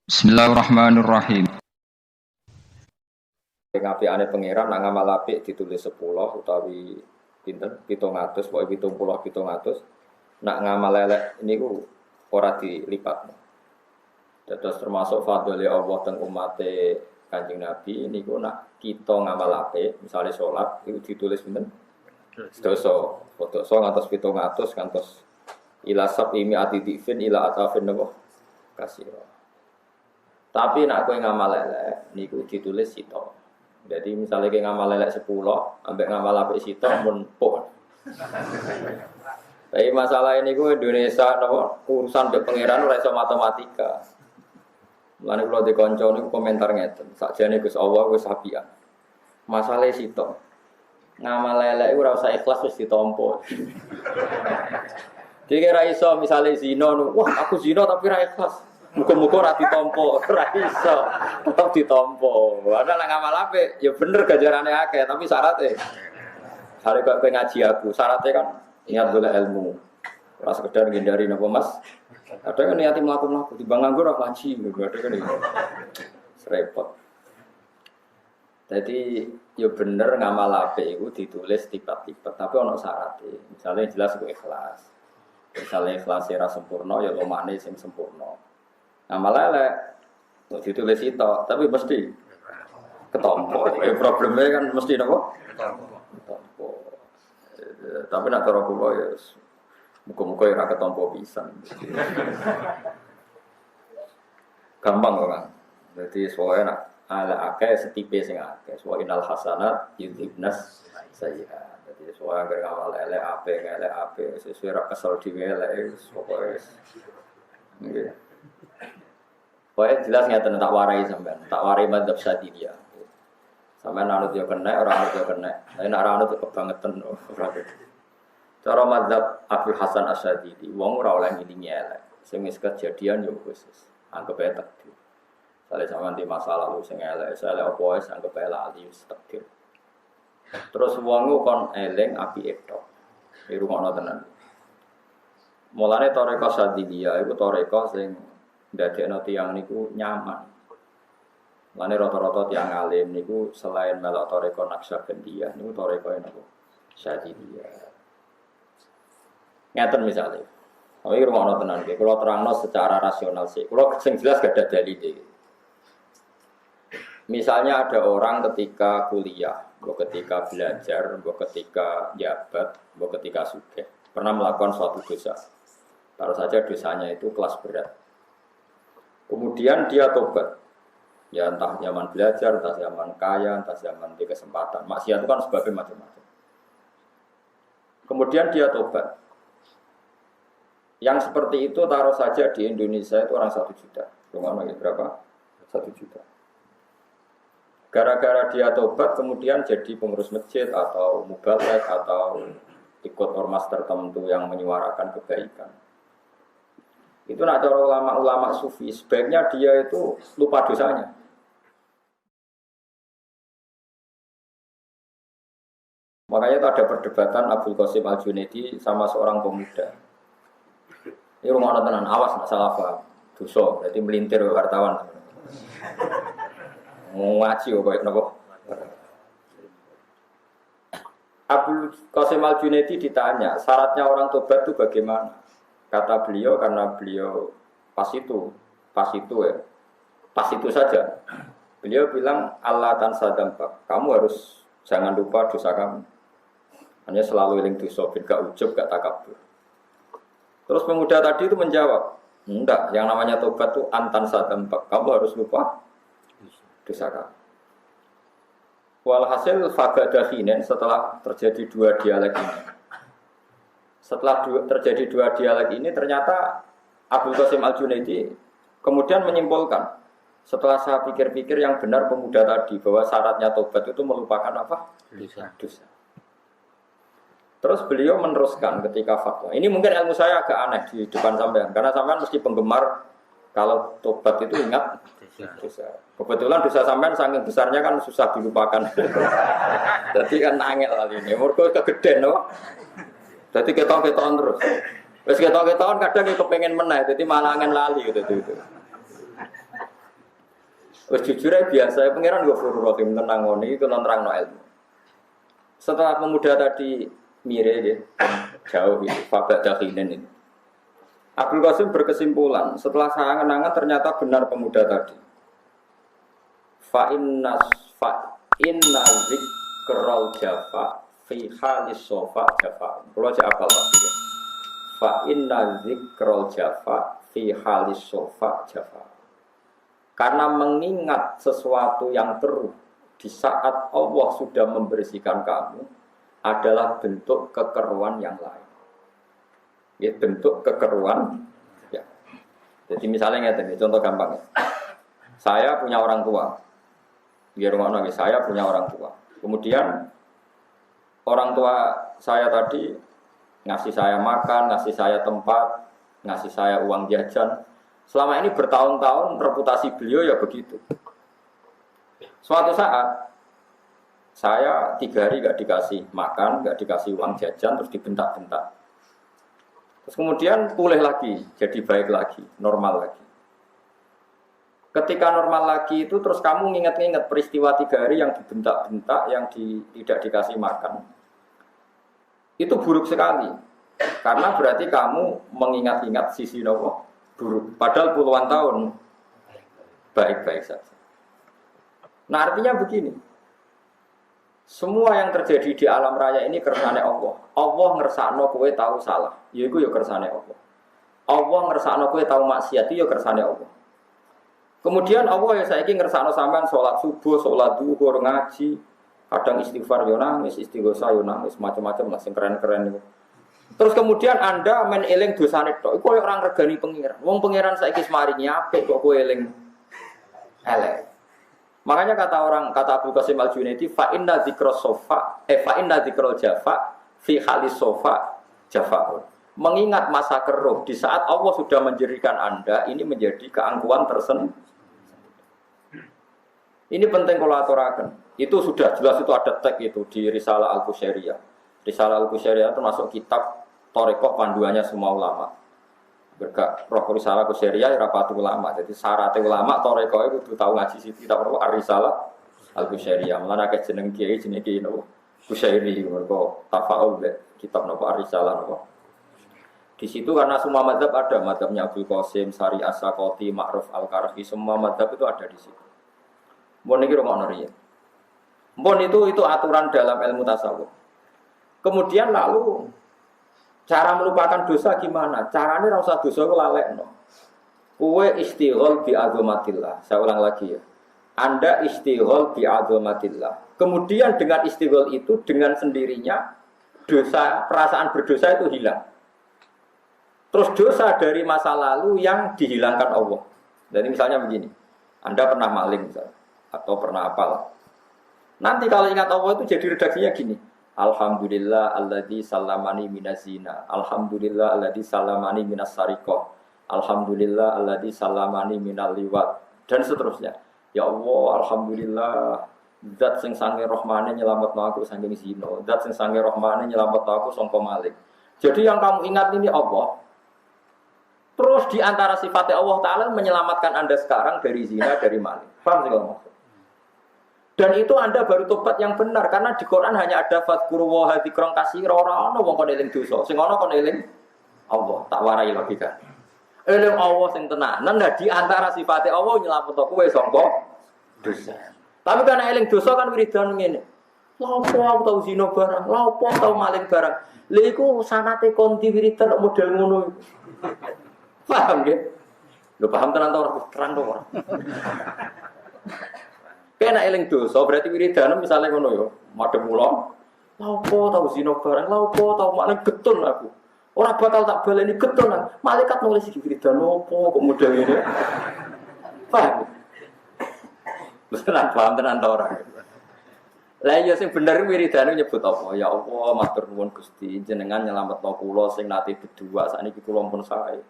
Bismillahirrahmanirrahim. Apik-apikane pangeran nak ngamal apik ditulis 10 utawi pinten 700 pokoke 70 700 nak ngamal elek niku ora dilipat. Dados termasuk fadhole Allah teng umate Kanjeng Nabi niku nak kita ngamal apik misale salat iku ditulis pinten sedoso ngantos 700 ngantos ila sabimi atidifin ila atafin napa kasih. Tapi nak kowe ngamal elek niku ditulis sito. Jadi misalnya kayak ngamal lelek 10, ambek ngamal apik sitok mun pun. Tapi masalah ini gue Indonesia nopo urusan be pangeran ora iso matematika. Mulane kula dikonco niku komentar ngeten, sakjane Gus Allah wis apian. Masalah sitok. Ngamal lelek ora usah ikhlas wis ditampa. Jadi kira iso misalnya zina, wah aku zina tapi ra ikhlas. Muga-muga ora ditampa, ora iso. Tetep ditampa. Ana lek ngamal apik, ya bener ganjarane akeh, tapi syaratnya. Sare kok ngaji aku, syaratnya kan niat golek ilmu. Ora sekedar ngindari napa Mas. Kadang kan niati mlaku-mlaku timbang nganggur ora ngaji, kadang kan iki. Repot. Jadi ya bener ngamal apik iku ditulis tipe-tipe, tapi ana syaratnya. Misalnya jelas kok ikhlas. Misalnya ikhlas ora sempurna ya lomane sing sempurna. Ngamal elek ditulis itu, tapi mesti ketompo. Problemnya kan mesti apa? Ketompo. Tapi nak cara kula ya muga-muga ora ketompo pisan. Gampang kok kan. Jadi soalnya nak ala akeh setipe sing akeh. Soal inal hasanat yudhibnas sayyi'at. Jadi soalnya agar ngamal elek ape sesuai ra kesel dhewe elek pokoke nggih. Pokoknya jelas ngeten tak warai sampean, tak warai madzhab Syadziliyah. Sampean anut yo kena, ora anut yo kena. Nek ora anut kebangetan ora gitu. Cara madzhab Abdul Hasan Asy-Syadzili, wong ora oleh ngilingi elek. Sing wis kejadian yo khusus, anggap ae takdir. Sale sampean di masa lalu sing elek, sale opo wis anggap ae lali wis takdir. Terus wong kon eling api tok. Iku ngono tenan. Mulane Thariqah Syadziliyah iku thariqah sing ndadekno tiyang niku nyaman. Lane rata-rata tiyang alim niku selain melok thariqah Naqsyabandiyah niku thariqah napa? Syadziliyah. Ngaten misale. Iki rumono tenan iki, kula terangno secara rasional sih. Kula sing jelas gak ada dalil iki. Misalnya ada orang ketika kuliah, ketika belajar, ketika jabat, ketika sugih, pernah melakukan suatu dosa. Taruh saja dosanya itu kelas berat. Kemudian dia tobat, ya entah zaman belajar, entah zaman kaya, entah zaman di kesempatan. Maksiat itu kan sebabnya macam-macam. Kemudian dia tobat. Yang seperti itu taruh saja di Indonesia itu orang 1 juta. Cuma lagi berapa? 1 juta. Gara-gara dia tobat, kemudian jadi pengurus masjid atau mubalek atau ikut ormas tertentu yang menyuarakan kebaikan. Itu nak cara ulama-ulama sufi, sebaiknya dia itu lupa dosanya. Makanya itu ada perdebatan Abdul Qasim Al-Junaidi sama seorang pemuda. Ini rumah tenan, awas nak salah paham. Dosa, berarti melintir wartawan. Ngaji kok napa? Abdul Qasim Al-Junaidi ditanya, syaratnya orang tobat itu bagaimana? Kata beliau karena beliau pas itu saja. Beliau bilang Allah tansa dampak. Kamu harus jangan lupa dosa kamu. Hanya selalu eling dosa, gak ujub, gak takabur. Terus pemuda tadi itu menjawab, enggak. Yang namanya tobat itu antansa dampak. Kamu harus lupa dosa kamu. Walhasil fagadahinen setelah terjadi dua dialek ini. Setelah terjadi dua dialek ini ternyata Abdul Qasim Al-Junaidi kemudian menyimpulkan setelah saya pikir-pikir yang benar pemuda tadi bahwa syaratnya tobat itu melupakan apa? Dosa. Terus beliau meneruskan ketika fatwa. Ini mungkin ilmu saya agak aneh di depan sampean karena sampean mesti penggemar kalau tobat itu ingat dosa. Kebetulan dosa sampean saking besarnya kan susah dilupakan. Jadi kan angel kali ini. Mergo kegeden no. Jadi keton-keton terus. Wis keton-keton kadang kepengen meneh, jadi malah angin lali gitu. Wis jujur ae biasa pangeran Ghafurur Rahim tenang ngono iki nerangno ilmu. Setelah pemuda tadi mire ya, jauh itu fabak dakhinin ini. Abdul Qasim berkesimpulan setelah saya kenangan ternyata benar pemuda tadi. Fa inna zikrul jafa fi halis sofa jafa. Kalau aja apal lagi ya. Fa inna zikrul jafa fi halis sofa jafa. Karena mengingat sesuatu yang keruh di saat Allah sudah membersihkan kamu adalah bentuk kekeruan yang lain. Ya, bentuk kekeruan. Ya. Jadi misalnya ini contoh gampang ya. Saya punya orang tua. Di rumah nabi saya punya orang tua. Kemudian orang tua saya tadi ngasih saya makan, ngasih saya tempat, ngasih saya uang jajan. Selama ini bertahun-tahun reputasi beliau ya begitu. Suatu saat saya 3 hari gak dikasih makan, gak dikasih uang jajan, terus dibentak-bentak. Terus kemudian pulih lagi, jadi baik lagi, normal lagi. Ketika normal lagi itu terus kamu nginget-nginget peristiwa 3 hari yang dibentak-bentak, yang tidak dikasih makan. Itu buruk sekali. Karena berarti kamu mengingat-ingat sisi nopo buruk. Padahal puluhan tahun baik-baik saja. Nah artinya begini. Semua yang terjadi di alam raya ini kersane Allah. Allah ngersakno kowe tahu salah. Ya iku ya kersane Allah. Allah ngersakno kowe tahu maksiat ya kersane Allah. Kemudian Allah ya saiki ngersakno sampean salat subuh, salat zuhur, ngaji, kadang istighfar yo nangis, istighosah yo nangis, macam-macam lah sing keren-keren itu. Terus kemudian Anda main eling dosane tok. Iku orang regani pengiran. Wong pengiran saiki maringi apik kok kowe eling elek. Makanya kata Abdul Qasim Al-Junaidi fa inna dzikrul jafa fi halis sofa jafa. Mengingat masa keruh di saat Allah sudah menjadikan Anda ini menjadi keangkuhan tersendiri. Ini penting kalau aturaken. Itu sudah jelas itu ada teks itu di Risalah Al-Qusairiyah. Risalah Al-Qusairiyah termasuk kitab Thariqah panduannya semua ulama. Berkah roh Risalah Al-Qusairiyah rapatu ulama. Jadi syarat ulama Thariqah itu kudu tahu ngaji kitab Risalah Al-Qusairiyah. Mulane akeh jeneng kiai jenenge kiai napa Qusairi mergo tafaul kitab napa Risalah napa. Di situ karena semua mazhab ada, mazhabnya Abdul Qasim, Sari As-Sakoti, Ma'ruf Al-Karhi, semua mazhab itu ada di situ. Mbon iki rungokno riyen. Mbon itu aturan dalam ilmu tasawuf. Kemudian lalu cara melupakan dosa gimana? Caranya ora usah dosa lalekno. Kowe istighol bi azamatillah. Saya ulang lagi ya. Anda istighol bi azamatillah. Kemudian dengan istighol itu dengan sendirinya dosa, perasaan berdosa itu hilang. Terus dosa dari masa lalu yang dihilangkan Allah. Jadi misalnya begini. Anda pernah maling misalnya atau pernah apal. Nanti kalau ingat Allah itu jadi redaksinya gini. Alhamdulillah alladzi salamani minazina. Alhamdulillah alladzi salamani minas sariqah. Alhamdulillah alladzi salamani minal liwat dan seterusnya. Ya Allah, alhamdulillah zat sing sange rahmane nyelametno aku saking zina. Zat sing sange rahmane nyelametno aku sangka maling. Jadi yang kamu ingat ini Allah. Terus di antara sifatnya Allah Ta'ala menyelamatkan Anda sekarang dari zina, dari maling. Paham sih kalau maksud? Dan itu Anda baru tobat yang benar karena di Quran hanya ada fadzkuru wa dzikran katsira ora ana wong kon eling dosa. Sing ana kon eling Allah, tak warai logika. Eling Allah sing tenanan nah di antara sifatnya Allah nyelametno kowe sangka dosa. Tapi karena eling dosa kan wiridan ngene. Lapo aku tau zina barang, lapo tau maling barang. Lha iku sanate konti wiridan model ngono. Paham nggih? Lho paham tenan ta ora terang to ora? Kena eling dosa berarti wiridan misalnya ngono yo, madhep kula. Lapo tau zina barang, lapo tau maling getun aku. Ora bakal tak baleni getun. Malaikat nulis iki wiridan opo kok model ngene. Paham? Tenan paham tenan ta ora? Lah ya sing bener wiridan nyebut apa? Ya Allah, matur nuwun Gusti, jenengan nyelametno kula sing nate berdua sakniki kula pun sae.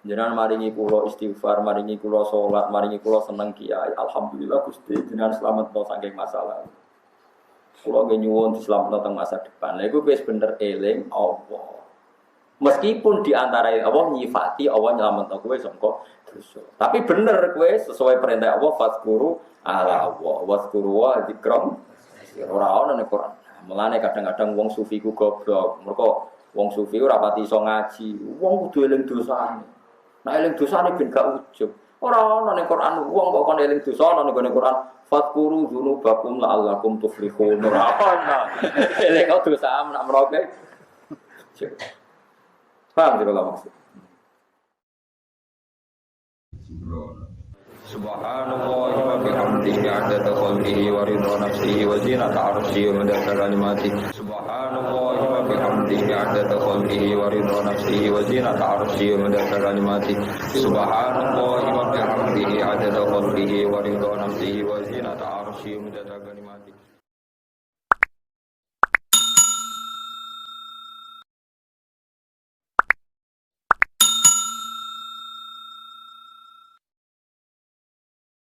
Jenengan maringi kula istighfar, maringi kula salat, maringi kula seneng kiai. Alhamdulillah Gusti, jenengan slametno saking masalah. Kula nggih nyuwun dislametno teng masa depan. Lha iku wis bener eling Allah. Meskipun di antara Allah nyifati Allah nyelametno kowe sangka dosa. Tapi bener kowe sesuai perintah Allah fadzkuru ala Allah wadzkuru wa dzikram ora ana ning Quran. Mulane kadang-kadang wong sufi ku goblok. Mergo wong sufi ora pati iso ngaji. Wong kudu eling dosane. Nek eling dosane ben gak ujug. Ora ana ning Quran wong kok kon eling dosa ana ning Quran. Fadzkuru dzunubakum la'allakum tuflihun. Ora ana. Eling dosa nak meroke. Paham tidak maksud? Subhanallah wa bihamdihi 'adada khalqihi wa ridha nafsihi wa zinata 'arsyihi wa midada kalimatihi. Subhanallah wa bihamdihi 'adada khalqihi wa ridha nafsihi wa zinata 'arsyihi wa midada kalimatihi. Subhanallah wa bihamdihi 'adada khalqihi wa ridha nafsihi wa zinata 'arsyihi wa midada kalimatihi.